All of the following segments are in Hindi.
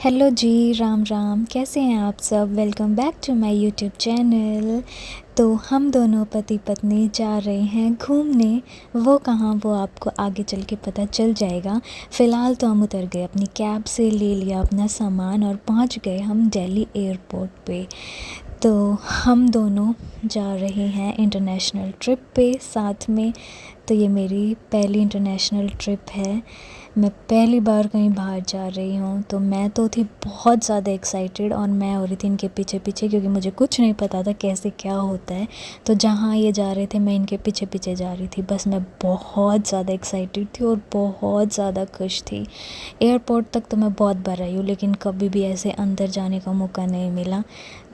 हेलो जी, राम राम। कैसे हैं आप सब? Welcome back to my YouTube channel. तो हम दोनों पति पत्नी जा रहे हैं घूमने। वो कहाँ, वो आपको आगे चल के पता चल जाएगा। फ़िलहाल तो हम उतर गए अपनी कैब से, ले लिया अपना सामान और पहुँच गए हम दिल्ली एयरपोर्ट पे। तो हम दोनों जा रहे हैं इंटरनेशनल ट्रिप पे साथ में। तो ये मेरी पहली इंटरनेशनल ट्रिप है। मैं पहली बार कहीं बाहर जा रही हूँ। तो मैं तो थी बहुत ज़्यादा एक्साइटेड और मैं हो रही थी इनके पीछे पीछे, क्योंकि मुझे कुछ नहीं पता था कैसे क्या होता है। तो जहाँ ये जा रहे थे मैं इनके पीछे पीछे जा रही थी। बस मैं बहुत ज़्यादा एक्साइटेड थी और बहुत ज़्यादा खुश थी। एयरपोर्ट तक तो मैं बहुत बार आई हूँ, लेकिन कभी भी ऐसे अंदर जाने का मौका नहीं मिला।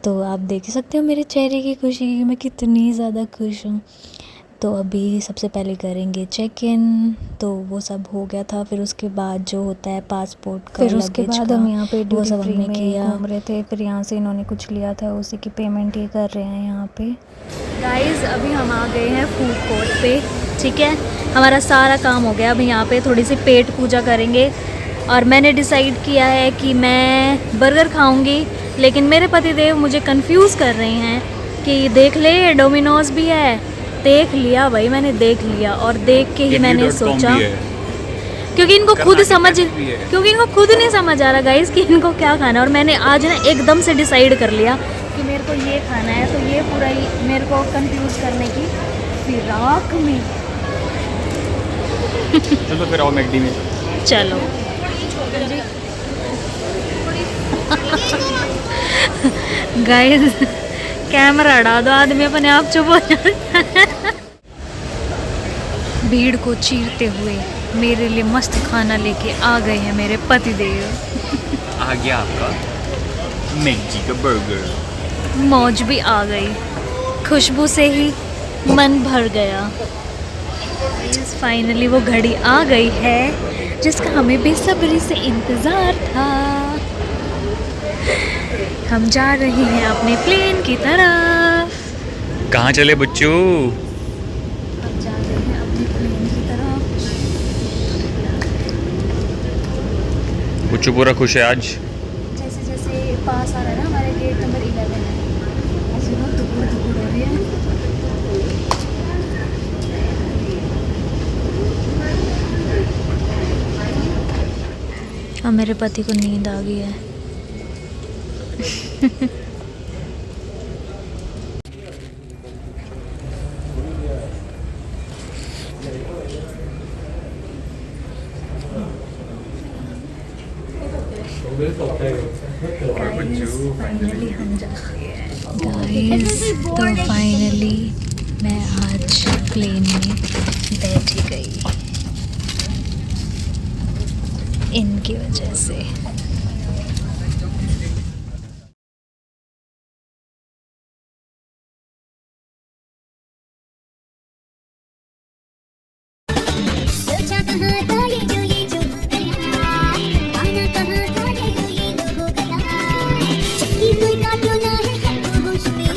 तो आप देख ही सकते हो मेरे चेहरे की खुशी कि मैं कितनी ज़्यादा खुश हूँ। तो अभी सबसे पहले करेंगे चेक इन। तो वो सब हो गया था। फिर उसके बाद जो होता है पासपोर्ट का, फिर उसके लगेज बाद का, हम यहाँ पे वो ड्यूटी सब फ्री हमने में किया। घूम रहे थे। फिर यहाँ से इन्होंने कुछ लिया था, उसी की पेमेंट ये कर रहे हैं यहाँ पे। गाइस अभी हम आ गए हैं फूड कोर्ट पे। ठीक है, हमारा सारा काम हो गया। अभी यहाँ पे थोड़ी सी पेट पूजा करेंगे और मैंने डिसाइड किया है कि मैं बर्गर खाऊंगी। लेकिन मेरे पतिदेव मुझे कंफ्यूज कर रहे हैं कि देख ले डोमिनोज भी है। देख लिया भाई, मैंने देख लिया और देख के ही मैंने सोचा, क्योंकि इनको खुद समझ क्योंकि इनको खुद नहीं समझ आ रहा गाइस कि इनको क्या खाना है। और मैंने आज ना एकदम से डिसाइड कर लिया कि मेरे को ये खाना है। तो ये पूरा ही मेरे को कंफ्यूज करने की फिराक में। चलो फिर आओ मैकडी में। चलो गाइस कैमरा हटा दो, आदमी अपने आप चुप हो जाता है। भीड़ को चीरते हुए मेरे लिए मस्त खाना लेके आ गए हैं मेरे पतिदेव। आ गया आपका मैकडी का बर्गर। मौज भी आ गई, खुशबू से ही मन भर गया। फाइनली वो घड़ी आ गई है जिसका हमें बेसब्री से इंतज़ार था। हम जा रहे हैं अपने प्लेन की तरफ। कहाँ चले बच्चों? हम जा रहे हैं अपने प्लेन की तरफ। बच्चों पूरा खुश है आज। जैसे जैसे पास आ रहा है ना, हमारे गेट नंबर 11 है, ऐसे ना दुगुड़ दुगुड़ हो रही है। और मेरे पति को नींद आ गई है। फाइनली हम जा गाइस, तो फाइनली मैं आज प्लेन में बैठ ही गई इनकी वजह से। सोचा कहाँ था ये जो गया, आना कहाँ था ये हो गया। चक्की कोई काटो ना है तो होश में,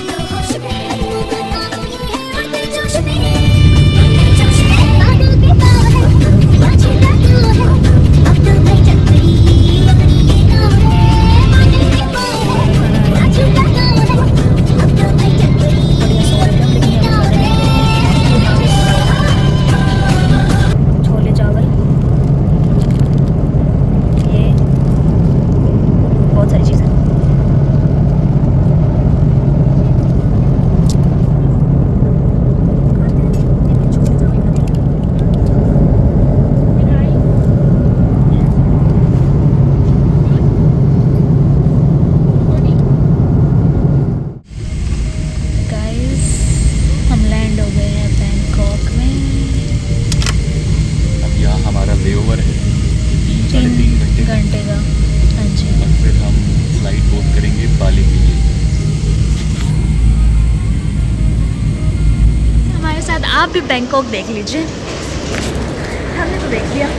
मुँह का काम ये है आगे जोश में, बादल पे पाव है या छिटा तो है। अब तो भाई चक्री अपनी ये नाव है, बादल पे पाव है या छिटा तो है। अब तो भाई चक्री अपनी ये नाव है। छोले चावल, ये बहुत सारी चीज़ें। गाइस हम लैंड हो गए हैं बैंकॉक में। अब यहाँ हमारा लेओवर है 3-3.5 घंटे का। घंटे का, हाँ जी। और फिर हम फ्लाइट बुक करेंगे बाली के लिए। हमारे साथ आप भी बैंकॉक देख लीजिए, हमने तो देख लिया।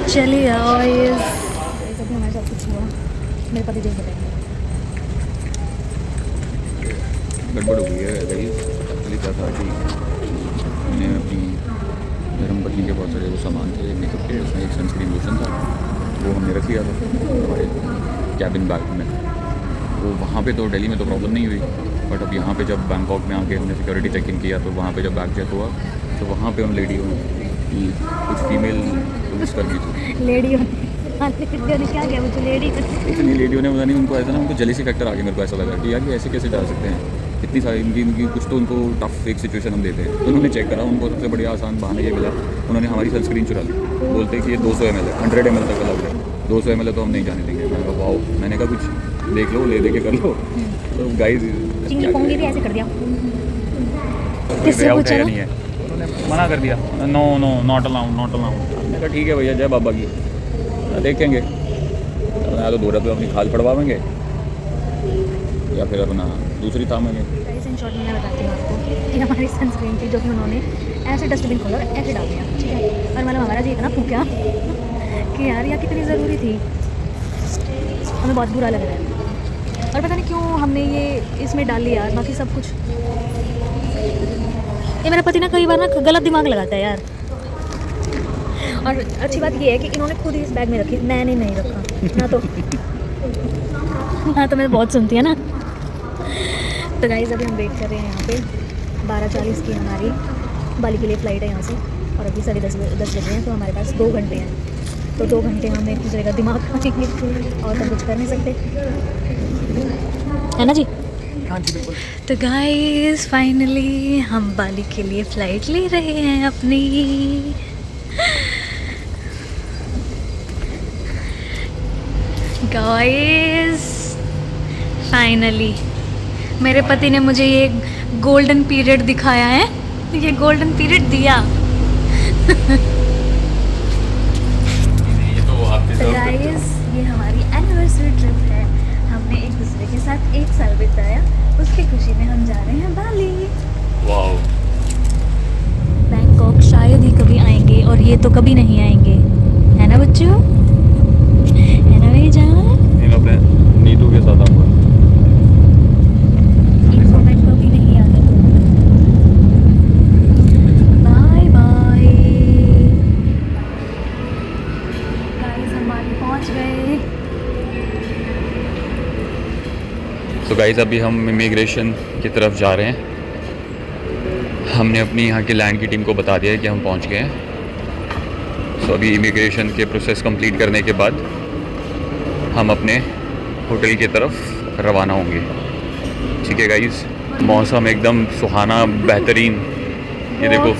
चलिए आओ। अभी हमारे साथ कुछ हुआ, मेरे पति देख बताएंगे। गड़बड़ हो गई है गाइस। एक्चुअली क्या था कि मैंने अपनी गर्म पत्नी के बहुत सारे वो सामान थे मेकअप के, उसमें एक सनस्क्रीन लोशन था, वो हमने रख लिया था हमारे कैबिन बैग में। वो वहाँ पे तो दिल्ली में तो प्रॉब्लम नहीं हुई, बट अब यहाँ पे जब बैंकॉक में आके हमने सिक्योरिटी चेक इन किया तो वहाँ पे जब बैग चेक हुआ तो वहाँ पे उन लेडियों कुछ फीमेल पुलिस कर्मी थी, लेडी क्या गया मुझे लेडी इतनी लेडियों ने पता नहीं उनको ऐसा ना उनको जेलिसी फैक्टर आ गया। मेरे को ऐसा लगा कि यार ये ऐसे कैसे जा सकते हैं, इतनी सारी इनकी कुछ तो उनको टफ एक सिचुएशन हम देते हैं। तो उन्होंने चेक करा, उनको सबसे बढ़िया आसान बहाना ये मिला, उन्होंने हमारी सनस्क्रीन चुरा ली, बोलते कि ये 200 ml है, 100 ml तक अलाउड है, 200 ml है तो हम नहीं जाने देंगे। मैंने कहा वाओ, मैंने कहा कुछ देख लो, ले दे के कर लो। तो गाइस चिंगी पोंगी भी ऐसे कर दिया। किससे पूछा नहीं है, उन्होंने मना कर दिया, no no not allowed not allowed. मैंने कहा ठीक है भैया, जय बाबा की, देखेंगे या तो दो पे अपनी खाल पड़वाएंगे या फिर अपना दूसरी थामेंगे। इन शॉर्ट में मैं बताती हूँ आपको कि हमारी सनस्क्रीन थी जो कि उन्होंने ऐसे डस्टबिन खोला और ऐसे डाल दिया, ठीक है। और मतलब हमारा जी इतना फूका कि यार यह कितनी ज़रूरी थी, हमें बहुत बुरा लग रहा है। और पता नहीं क्यों हमने ये इसमें डाल लिया यार, बाकी सब कुछ। ये मेरा पति ना कई बार ना गलत दिमाग लगाता है यार। और अच्छी बात ये है कि इन्होंने खुद ही इस बैग में रखी, मैंने नहीं रखा ना। तो मैं बहुत सुनती है ना। तो गाइस अभी हम वेट कर रहे हैं यहाँ पे, 12:40 की हमारी बाली के लिए फ़्लाइट है यहाँ से, और अभी 10:30 बज रहे हैं, तो हमारे पास 2 घंटे हैं। तो 2 घंटे हम एक दूसरे का दिमाग खाएंगे और तो कुछ कर नहीं सकते, है ना जी? हाँ जी बिल्कुल। तो गाइस फाइनली हम बाली के लिए फ़्लाइट ले रहे हैं अपनी। गाइस फाइनली मेरे पति ने मुझे ये गोल्डन पीरियड दिखाया है, ये गोल्डन पीरियड दिया। ये तो आप तो गाइस ये हमारी एनिवर्सरी ट्रिप है, हमने एक दूसरे के साथ 1 साल बिताया, उसकी खुशी में हम जा रहे हैं बाली। वाओ, बैंकॉक शायद ही कभी आएंगे और ये तो कभी नहीं आएंगे, है ना बच्चों, है ना मेरी जान? इन अपने नीतू के साथ आपको एक मोमेंट कभी नहीं आते। बाय बाय गाइस, हम बाली पहुंच गए। तो गाइस अभी हम इमिग्रेशन की तरफ जा रहे हैं। हमने अपनी यहाँ की लैंड की टीम को बता दिया है कि हम पहुँच गए हैं। तो अभी इमिग्रेशन के प्रोसेस कंप्लीट करने के बाद हम अपने होटल की तरफ रवाना होंगे। ठीक है गाइस, मौसम एकदम सुहाना बेहतरीन, ये देखो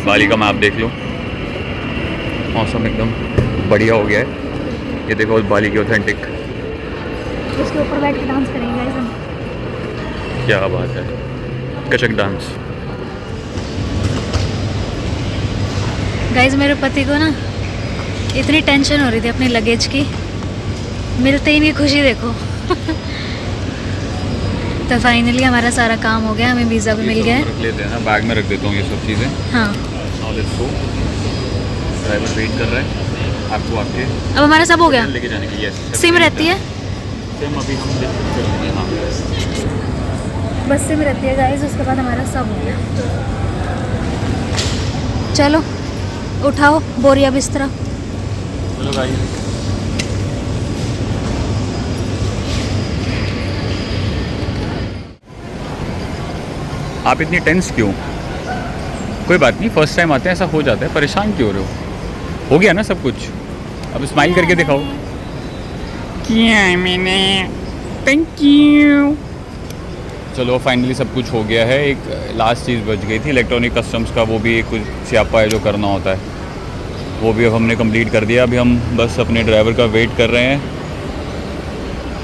बाली का मैप देख लो, मौसम एकदम बढ़िया हो गया है। ये देखो बाली की ऑथेंटिक, उसके ऊपर बैठ के डांस करेंगे गाइस हम। क्या बात है, कचक डांस। गाइस मेरे पति को ना इतनी टेंशन हो रही थी अपने लगेज की, मिलते ही नहीं खुशी देखो। तो फाइनली हमारा सारा काम हो गया, हमें वीज़ा भी मिल गया है। रख लेते हैं ना, बैग में रख देता हूँ ये सब चीज़ें। हाँ Now let's go। Driver wait कर रहा है आपको आपके अब हमारा सब हो गया। लेके जाने के लिए। सिम रहती है, सिम अभी हम लेंगे। हाँ बस सिम रहती है गाइस, उसके बाद हमारा सब हो गया। चलो उठाओ बोरिया बिस्तरा। चलो गाइस, आप इतनी टेंस क्यों? कोई बात नहीं, फर्स्ट टाइम आते हैं, ऐसा हो जाता है, परेशान क्यों हो रहे हो? हो गया ना सब कुछ, अब स्माइल करके दिखाओ। किया है मैंने, थैंक यू। चलो फाइनली सब कुछ हो गया है। एक लास्ट चीज़ बच गई थी, इलेक्ट्रॉनिक कस्टम्स का, वो भी एक कुछ स्यापा है जो करना होता है, वो भी अब हमने कंप्लीट कर दिया। अभी हम बस अपने ड्राइवर का वेट कर रहे हैं।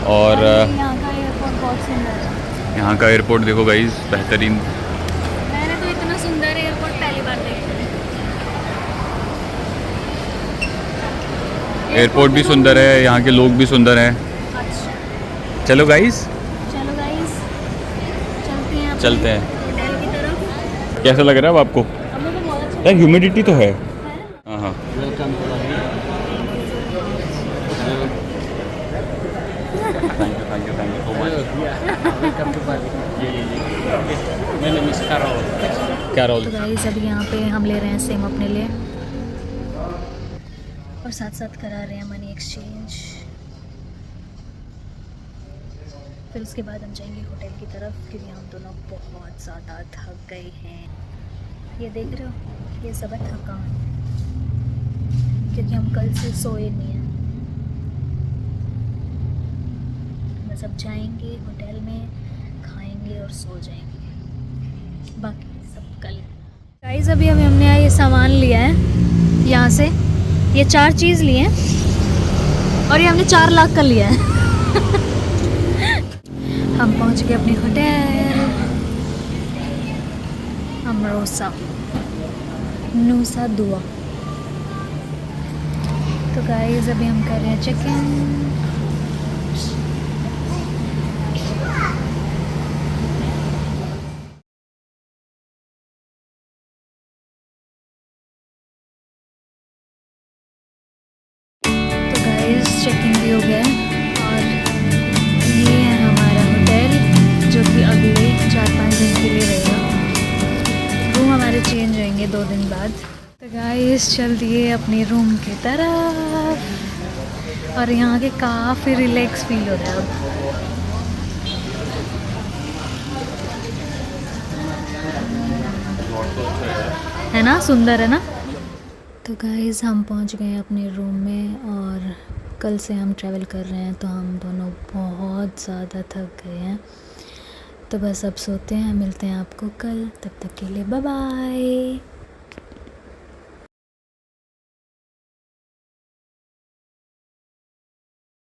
और यहाँ का एयरपोर्ट बहुत सुंदर है। यहाँ का एयरपोर्ट देखो गाइस, बेहतरीन। मैंने तो इतना सुंदर एयरपोर्ट पहली बार देखा। एयरपोर्ट भी सुंदर है, यहाँ के लोग भी सुंदर हैं। अच्छा चलो गाइस, चलो गाइस चलते हैं चलते हैं। होटल की तरफ। कैसा लग रहा है अब आपको? हमें तो बहुत अच्छा यार ह्यूमिडिटी तो है। हाँ हाँ, thank you so much. My name is Carol. Carol. तो गाइस अभी यहाँ पे हम ले रहे हैं सिम अपने लिए और साथ साथ करा रहे हैं मनी एक्सचेंज। फिर उसके बाद हम जाएंगे होटल की तरफ क्योंकि हम दोनों बहुत ज़्यादा थक गए हैं। ये देख रहे हो, ये सब है थकान, क्योंकि हम कल से सोए नहीं हैं। बस अब जाएंगे होटल में, खाएंगे और सो जाएंगे, बाकी सब कल। गाइस अभी हमने ये सामान लिया है यहाँ से, ये 4 चीज़ लिए हैं और ये हमने 4 लाख का लिया है। हम पहुँच गए अपने होटल अमरोसा नूसा दुआ। तो गाइस अभी हम कर रहे हैं चेक इन। चेकिंग भी हो गया है और ये है हमारा होटल जो कि अगले 4-5 दिन के लिए रहेगा। रूम हमारे चेंज होंगे 2 दिन बाद। तो गाइस चल दिए अपने रूम की तरफ और यहाँ के काफ़ी रिलैक्स फील हो रहा है अब, है ना, सुंदर है ना। तो गाइस हम पहुँच गए अपने रूम में और कल से हम ट्रैवल कर रहे हैं तो हम दोनों बहुत ज़्यादा थक गए हैं। तो बस अब सोते हैं, मिलते हैं आपको कल, तब तक के लिए बाय बाय।